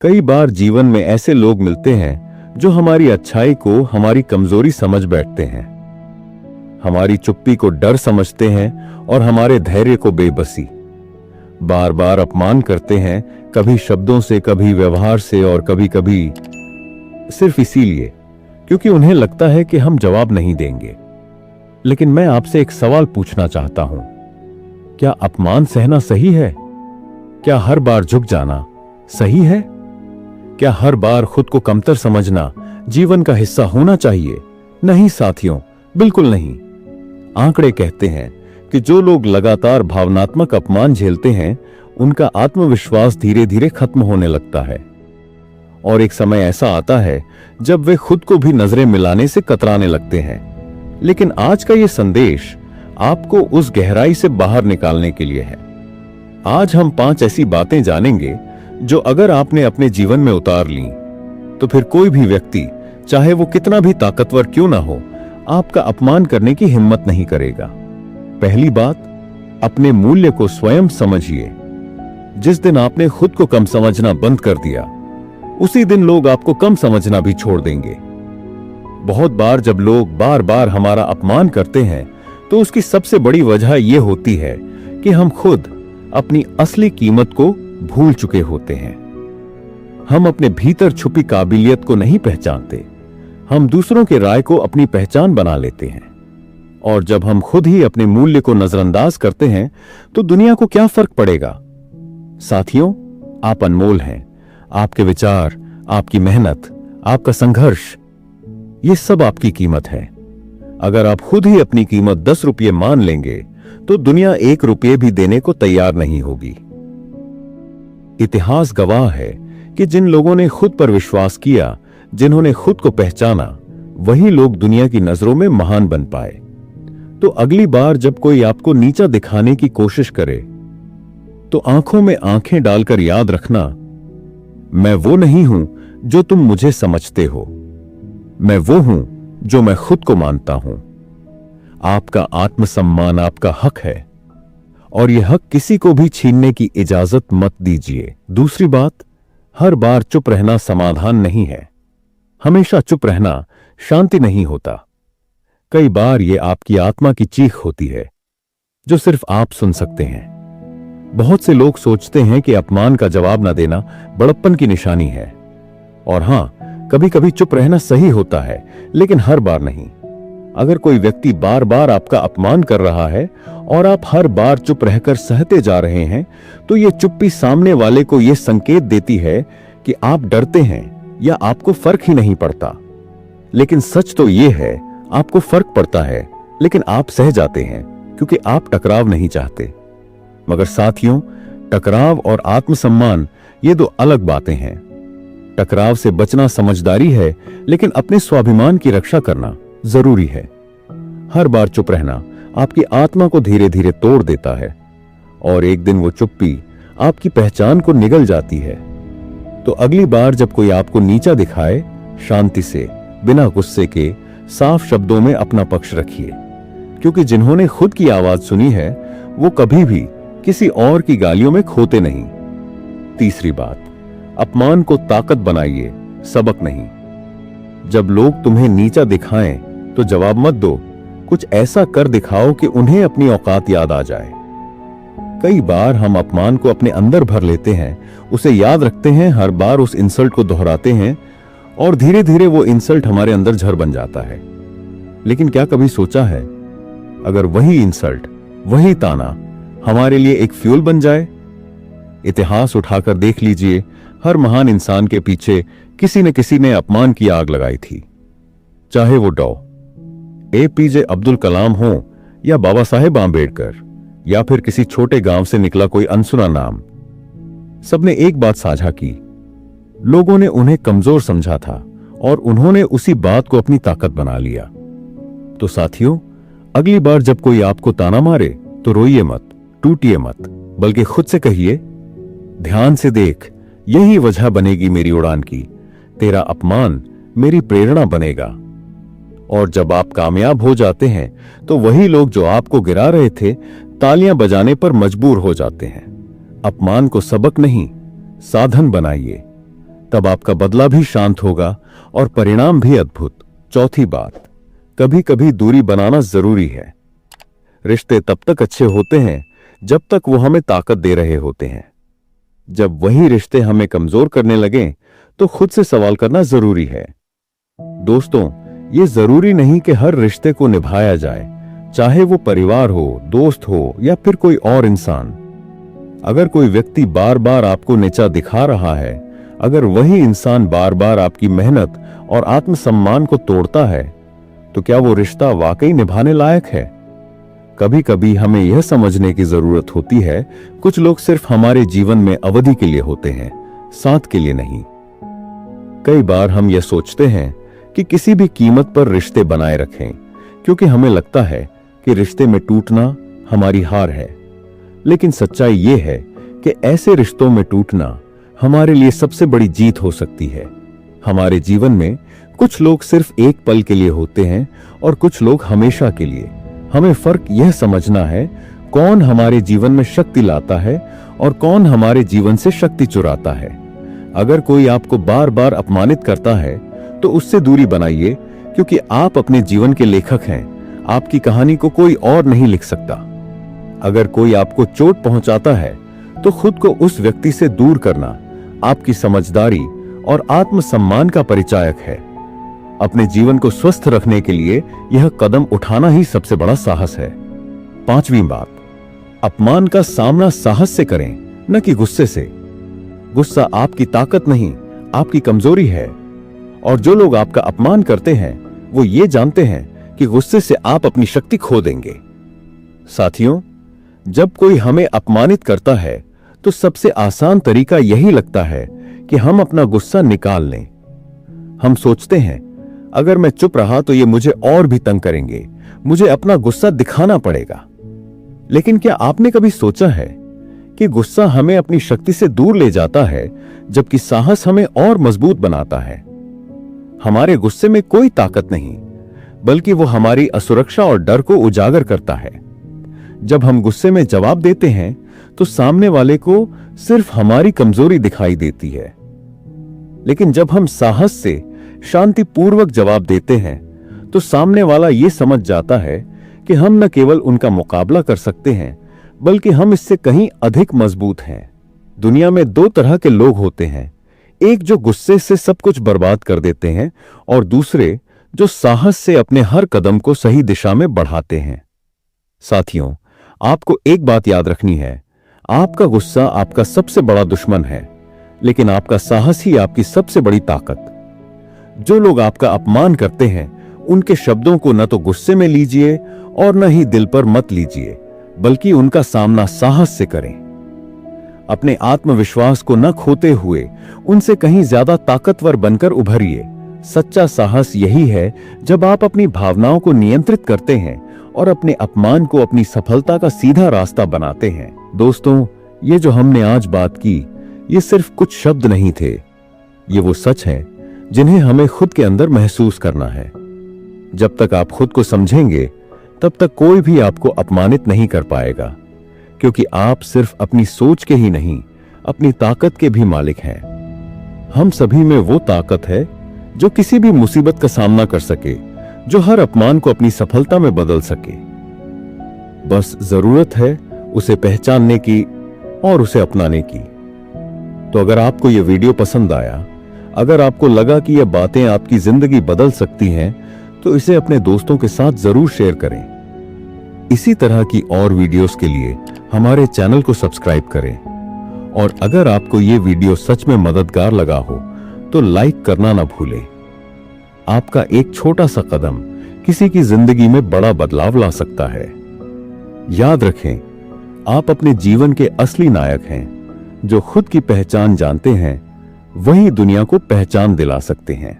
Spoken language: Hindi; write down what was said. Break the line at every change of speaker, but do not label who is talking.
कई बार जीवन में ऐसे लोग मिलते हैं जो हमारी अच्छाई को हमारी कमजोरी समझ बैठते हैं, हमारी चुप्पी को डर समझते हैं और हमारे धैर्य को बेबसी। बार बार अपमान करते हैं, कभी शब्दों से, कभी व्यवहार से और कभी कभी सिर्फ इसीलिए क्योंकि उन्हें लगता है कि हम जवाब नहीं देंगे। लेकिन मैं आपसे एक सवाल पूछना चाहता हूं, क्या अपमान सहना सही है? क्या हर बार झुक जाना सही है? क्या हर बार खुद को कमतर समझना जीवन का हिस्सा होना चाहिए? नहीं साथियों, बिल्कुल नहीं। आंकड़े कहते हैं कि जो लोग लगातार भावनात्मक अपमान झेलते हैं, उनका आत्मविश्वास धीरे धीरे खत्म होने लगता है और एक समय ऐसा आता है जब वे खुद को भी नजरें मिलाने से कतराने लगते हैं। लेकिन आज का यह संदेश आपको उस गहराई से बाहर निकालने के लिए है। आज हम 5 ऐसी बातें जानेंगे जो अगर आपने अपने जीवन में उतार ली तो फिर कोई भी व्यक्ति, चाहे वो कितना भी ताकतवर क्यों ना हो, आपका अपमान करने की हिम्मत नहीं करेगा। पहली बात, अपने मूल्य को स्वयं समझिए। जिस दिन आपने खुद को कम समझना बंद कर दिया, उसी दिन लोग आपको कम समझना भी छोड़ देंगे। बहुत बार जब लोग बार बार हमारा अपमान करते हैं तो उसकी सबसे बड़ी वजह यह होती है कि हम खुद अपनी असली कीमत को भूल चुके होते हैं। हम अपने भीतर छुपी काबिलियत को नहीं पहचानते। हम दूसरों के राय को अपनी पहचान बना लेते हैं और जब हम खुद ही अपने मूल्य को नजरअंदाज करते हैं तो दुनिया को क्या फर्क पड़ेगा? साथियों, आप अनमोल हैं। आपके विचार, आपकी मेहनत, आपका संघर्ष, ये सब आपकी कीमत है। अगर आप खुद ही अपनी कीमत 10 रुपये मान लेंगे तो दुनिया 1 रुपये भी देने को तैयार नहीं होगी। इतिहास गवाह है कि जिन लोगों ने खुद पर विश्वास किया, जिन्होंने खुद को पहचाना, वही लोग दुनिया की नजरों में महान बन पाए। तो अगली बार जब कोई आपको नीचा दिखाने की कोशिश करे तो आंखों में आंखें डालकर याद रखना, मैं वो नहीं हूं जो तुम मुझे समझते हो। मैं वो हूं जो मैं खुद को मानता हूं। आपका आत्मसम्मान आपका हक है और यह हक किसी को भी छीनने की इजाजत मत दीजिए। दूसरी बात, हर बार चुप रहना समाधान नहीं है। हमेशा चुप रहना शांति नहीं होता। कई बार यह आपकी आत्मा की चीख होती है जो सिर्फ आप सुन सकते हैं। बहुत से लोग सोचते हैं कि अपमान का जवाब न देना बड़प्पन की निशानी है। और हां, कभी कभी चुप रहना सही होता है, लेकिन हर बार नहीं। अगर कोई व्यक्ति बार बार आपका अपमान कर रहा है और आप हर बार चुप रहकर सहते जा रहे हैं, तो यह चुप्पी सामने वाले को यह संकेत देती है कि आप डरते हैं या आपको फर्क ही नहीं पड़ता। लेकिन सच तो यह है, आपको फर्क पड़ता है, लेकिन आप सह जाते हैं क्योंकि आप टकराव नहीं चाहते। मगर साथियों, टकराव और आत्मसम्मान ये 2 अलग बातें हैं। टकराव से बचना समझदारी है, लेकिन अपने स्वाभिमान की रक्षा करना जरूरी है। हर बार चुप रहना आपकी आत्मा को धीरे धीरे तोड़ देता है और एक दिन वो चुप्पी आपकी पहचान को निगल जाती है। तो अगली बार जब कोई आपको नीचा दिखाए, शांति से, बिना गुस्से के, साफ शब्दों में अपना पक्ष रखिए, क्योंकि जिन्होंने खुद की आवाज सुनी है वो कभी भी किसी और की गालियों में खोते नहीं। तीसरी बात, अपमान को ताकत बनाइए, सबक नहीं। जब लोग तुम्हें नीचा दिखाएं तो जवाब मत दो, कुछ ऐसा कर दिखाओ कि उन्हें अपनी औकात याद आ जाए। कई बार हम अपमान को अपने अंदर भर लेते हैं, उसे याद रखते हैं, हर बार उस इंसल्ट को दोहराते हैं और धीरे धीरे वो इंसल्ट हमारे अंदर जहर बन जाता है। लेकिन क्या कभी सोचा है, अगर वही इंसल्ट, वही ताना हमारे लिए एक फ्यूल बन जाए? इतिहास उठाकर देख लीजिए, हर महान इंसान के पीछे किसी न किसी ने अपमान की आग लगाई थी। चाहे वो डॉ. APJ अब्दुल कलाम हो या बाबा साहेब आंबेडकर या फिर किसी छोटे गांव से निकला कोई अनसुना नाम, सबने एक बात साझा की, लोगों ने उन्हें कमजोर समझा था और उन्होंने उसी बात को अपनी ताकत बना लिया। तो साथियों, अगली बार जब कोई आपको ताना मारे तो रोइए मत, टूटिए मत, बल्कि खुद से कहिए, ध्यान से देख, यही वजह बनेगी मेरी उड़ान की। तेरा अपमान मेरी प्रेरणा बनेगा। और जब आप कामयाब हो जाते हैं तो वही लोग जो आपको गिरा रहे थे, तालियां बजाने पर मजबूर हो जाते हैं। अपमान को सबक नहीं, साधन बनाइए। तब आपका बदला भी शांत होगा और परिणाम भी अद्भुत। चौथी बात, कभी कभी दूरी बनाना जरूरी है। रिश्ते तब तक अच्छे होते हैं जब तक वो हमें ताकत दे रहे होते हैं। जब वही रिश्ते हमें कमजोर करने लगें तो खुद से सवाल करना जरूरी है। दोस्तों, ये जरूरी नहीं कि हर रिश्ते को निभाया जाए, चाहे वो परिवार हो, दोस्त हो या फिर कोई और इंसान। अगर कोई व्यक्ति बार बार आपको नीचा दिखा रहा है, अगर वही इंसान बार बार आपकी मेहनत और आत्मसम्मान को तोड़ता है, तो क्या वो रिश्ता वाकई निभाने लायक है? कभी कभी हमें यह समझने की जरूरत होती है, कुछ लोग सिर्फ हमारे जीवन में अवधि के लिए होते हैं, साथ के लिए नहीं। कई बार हम यह सोचते हैं कि किसी भी कीमत पर रिश्ते बनाए रखें, क्योंकि हमें लगता है कि रिश्ते में टूटना हमारी हार है। लेकिन सच्चाई यह है कि ऐसे रिश्तों में टूटना हमारे लिए सबसे बड़ी जीत हो सकती है। हमारे जीवन में कुछ लोग सिर्फ एक पल के लिए होते हैं और कुछ लोग हमेशा के लिए। हमें फर्क यह समझना है, कौन हमारे जीवन में शक्ति लाता है और कौन हमारे जीवन से शक्ति चुराता है। अगर कोई आपको बार बार अपमानित करता है तो उससे दूरी बनाइए, क्योंकि आप अपने जीवन के लेखक हैं। आपकी कहानी को कोई और नहीं लिख सकता। अगर कोई आपको चोट पहुंचाता है तो खुद को उस व्यक्ति से दूर करना आपकी समझदारी और आत्मसम्मान का परिचायक है। अपने जीवन को स्वस्थ रखने के लिए यह कदम उठाना ही सबसे बड़ा साहस है। पांचवी बात, अपमान का सामना साहस से करें, न कि गुस्से से। गुस्सा आपकी ताकत नहीं, आपकी कमजोरी है। और जो लोग आपका अपमान करते हैं वो ये जानते हैं कि गुस्से से आप अपनी शक्ति खो देंगे। साथियों, जब कोई हमें अपमानित करता है तो सबसे आसान तरीका यही लगता है कि हम अपना गुस्सा निकाल लें। हम सोचते हैं, अगर मैं चुप रहा तो ये मुझे और भी तंग करेंगे, मुझे अपना गुस्सा दिखाना पड़ेगा। लेकिन क्या आपने कभी सोचा है कि गुस्सा हमें अपनी शक्ति से दूर ले जाता है, जबकि साहस हमें और मजबूत बनाता है? हमारे गुस्से में कोई ताकत नहीं, बल्कि वो हमारी असुरक्षा और डर को उजागर करता है। जब हम गुस्से में जवाब देते हैं तो सामने वाले को सिर्फ हमारी कमजोरी दिखाई देती है। लेकिन जब हम साहस से शांतिपूर्वक जवाब देते हैं तो सामने वाला यह समझ जाता है कि हम न केवल उनका मुकाबला कर सकते हैं, बल्कि हम इससे कहीं अधिक मजबूत हैं। दुनिया में दो तरह के लोग होते हैं, एक जो गुस्से से सब कुछ बर्बाद कर देते हैं और दूसरे जो साहस से अपने हर कदम को सही दिशा में बढ़ाते हैं। साथियों, आपको एक बात याद रखनी है, आपका गुस्सा आपका सबसे बड़ा दुश्मन है, लेकिन आपका साहस ही आपकी सबसे बड़ी ताकत। जो लोग आपका अपमान करते हैं उनके शब्दों को न तो गुस्से में लीजिए और न ही दिल पर मत लीजिए, बल्कि उनका सामना साहस से करें। अपने आत्मविश्वास को न खोते हुए उनसे कहीं ज्यादा ताकतवर बनकर उभरिए। सच्चा साहस यही है जब आप अपनी भावनाओं को नियंत्रित करते हैं और अपने अपमान को अपनी सफलता का सीधा रास्ता बनाते हैं। दोस्तों, ये जो हमने आज बात की, ये सिर्फ कुछ शब्द नहीं थे, ये वो सच है जिन्हें हमें खुद के अंदर महसूस करना है। जब तक आप खुद को समझेंगे तब तक कोई भी आपको अपमानित नहीं कर पाएगा, क्योंकि आप सिर्फ अपनी सोच के ही नहीं, अपनी ताकत के भी मालिक हैं। हम सभी में वो ताकत है जो किसी भी मुसीबत का सामना कर सके, जो हर अपमान को अपनी सफलता में बदल सके। बस जरूरत है उसे पहचानने की और उसे अपनाने की। तो अगर आपको यह वीडियो पसंद आया, अगर आपको लगा कि यह बातें आपकी जिंदगी बदल सकती हैं, तो इसे अपने दोस्तों के साथ जरूर शेयर करें। इसी तरह की और वीडियोस के लिए हमारे चैनल को सब्सक्राइब करें। और अगर आपको यह वीडियो सच में मददगार लगा हो तो लाइक करना ना भूलें। आपका एक छोटा सा कदम किसी की जिंदगी में बड़ा बदलाव ला सकता है। याद रखें, आप अपने जीवन के असली नायक हैं। जो खुद की पहचान जानते हैं वही दुनिया को पहचान दिला सकते हैं।